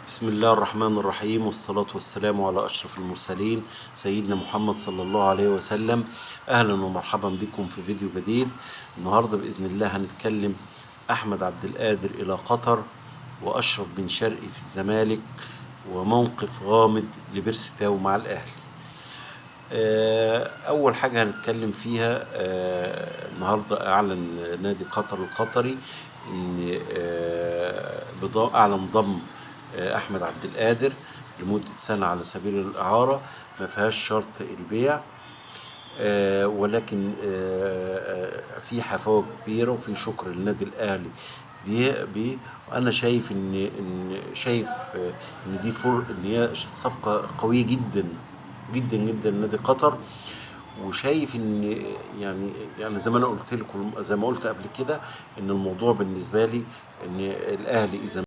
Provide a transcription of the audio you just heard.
بسم الله الرحمن الرحيم، والصلاة والسلام على أشرف المرسلين سيدنا محمد صلى الله عليه وسلم. أهلا ومرحبا بكم في فيديو جديد. النهاردة بإذن الله هنتكلم أحمد عبد القادر إلى قطر، وأشرف بن شرقي في الزمالك، وموقف غامض لبيرسي تاو مع الأهلي. أول حاجة هنتكلم فيها، النهاردة أعلن نادي قطر القطري إن أعلن ضم أحمد عبد القادر لمدة سنة على سبيل الإعارة، ما فيهاش شرط البيع، ولكن في حفاوة كبيرة وفي شكر للنادي الأهلي. وأنا شايف إن دي إن هي صفقة قوية جدا جدا جدا لنادي قطر. وشايف ان يعني زي ما انا قلت لكم، زي ما قلت قبل كده، ان الموضوع بالنسبه لي ان الاهلي اذا